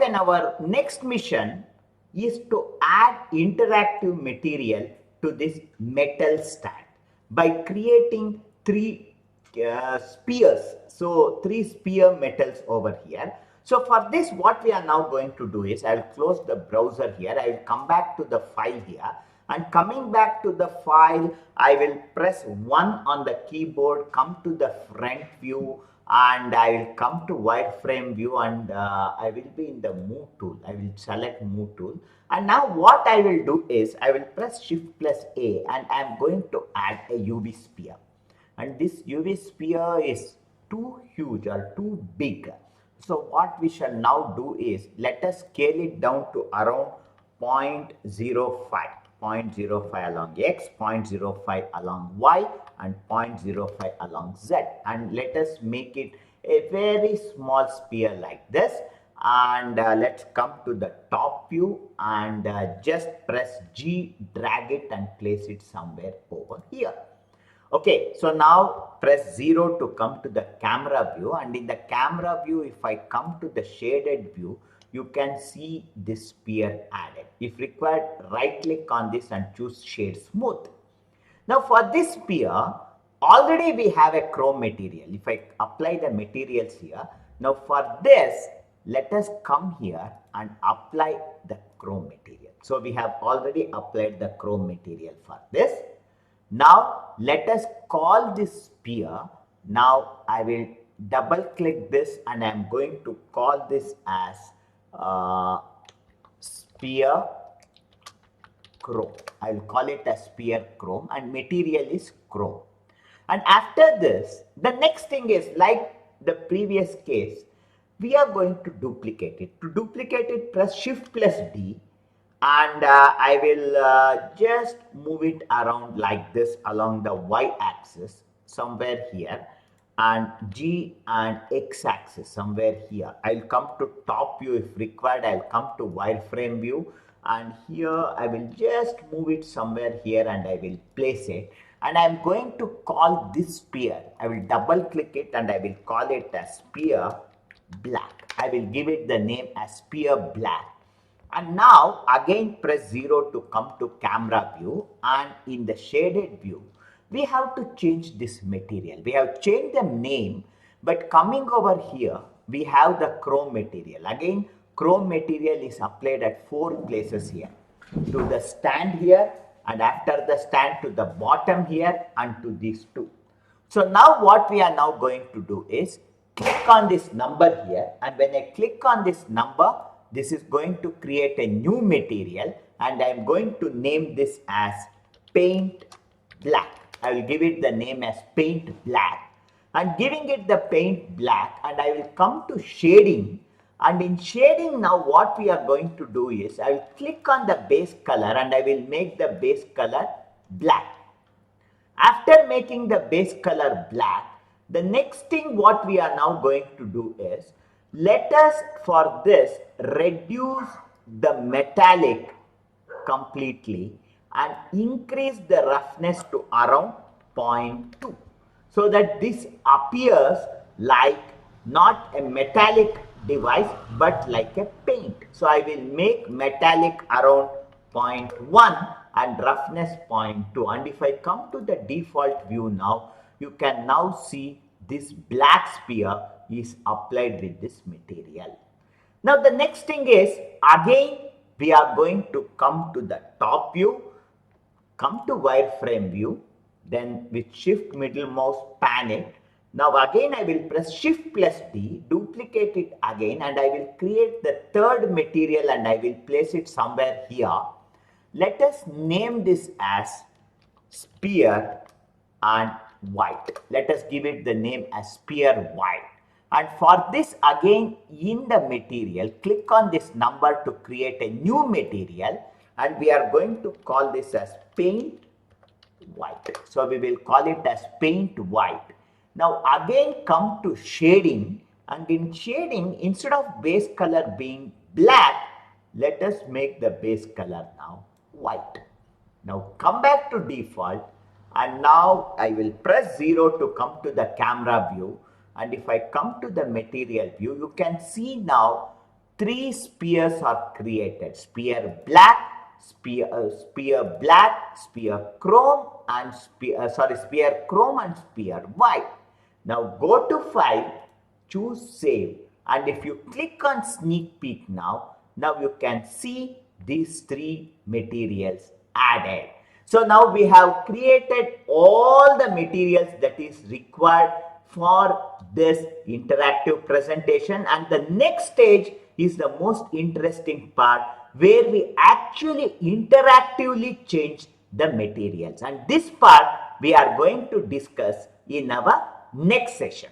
Okay, now our next mission is to add interactive material to this metal stand by creating three spheres. So three sphere metals over here. So for this, what we are now going to do is, I will close the browser here. I will come back to the file here, and coming back to the file, I will press 1 on the keyboard, come to the front view, and I will come to wireframe view, and I will be in the move tool. I will select move tool, and now what I will do is I will press shift plus A, and I am going to add a UV sphere, and this UV sphere is too huge or too big. So what we shall now do is, let us scale it down to around 0.05. 0.05 along X, 0.05 along Y, and 0.05 along Z, and let us make it a very small sphere like this. And let's come to the top view, and just press G, drag it and place it somewhere over here. Okay, so now press 0 to come to the camera view, and in the camera view, if I come to the shaded view, you can see this sphere added. If required, right click on this and choose shade smooth. Now for this sphere, already we have a chrome material. If I apply the materials here, now for this, let us come here and apply the chrome material. So we have already applied the chrome material for this. Now let us call this sphere. Now I will double click this, and I am going to call this as sphere chrome. I will call it as sphere chrome, and material is chrome. And after this, the next thing is, like the previous case, we are going to duplicate it. To duplicate it, press shift plus D, and I will just move it around like this along the Y axis somewhere here, and G and X axis somewhere here. I'll come to top view if required. I'll come to wireframe view, and here I will just move it somewhere here, and I will place it. And I'm going to call this sphere. I will double click it, and I will call it as sphere black. I will give it the name as sphere black. And now again press 0 to come to camera view, and in the shaded view, we have to change this material. We have changed the name, but coming over here, we have the chrome material. Again, chrome material is applied at 4 places here. To the stand here, and after the stand to the bottom here, and to these two. So now what we are now going to do is, click on this number here, and when I click on this number, this is going to create a new material, and I am going to name this as paint black. I will give it the name as paint black, and giving it the paint black, and I will come to shading, and in shading now what we are going to do is, I will click on the base color, and I will make the base color black. After making the base color black, the next thing what we are now going to do is, let us for this reduce the metallic completely and increase the roughness to around 0.2, so that this appears like not a metallic device but like a paint. So I will make metallic around 0.1 and roughness 0.2, and if I come to the default view now, you can now see this black sphere is applied with this material. Now the next thing is, again we are going to come to the top view, come to wireframe view, then with shift middle mouse pan it. Now again I will press shift plus D, duplicate it again, and I will create the third material, and I will place it somewhere here. Let us name this as sphere and white. Let us give it the name as sphere white. And for this, again in the material, click on this number to create a new material, and we are going to call this as paint white. So we will call it as paint white. Now again come to shading, and in shading, instead of base color being black, let us make the base color now white. Now come back to default, and now I will press 0 to come to the camera view, and if I come to the material view, you can see now three spheres are created: sphere black, sphere black, sphere chrome, and sphere chrome and sphere white. Now go to file, choose save, and if you click on sneak peek now you can see these three materials added. So now we have created all the materials that is required for this interactive presentation, and the next stage is the most interesting part where we actually interactively change the materials, and this part we are going to discuss in our next session.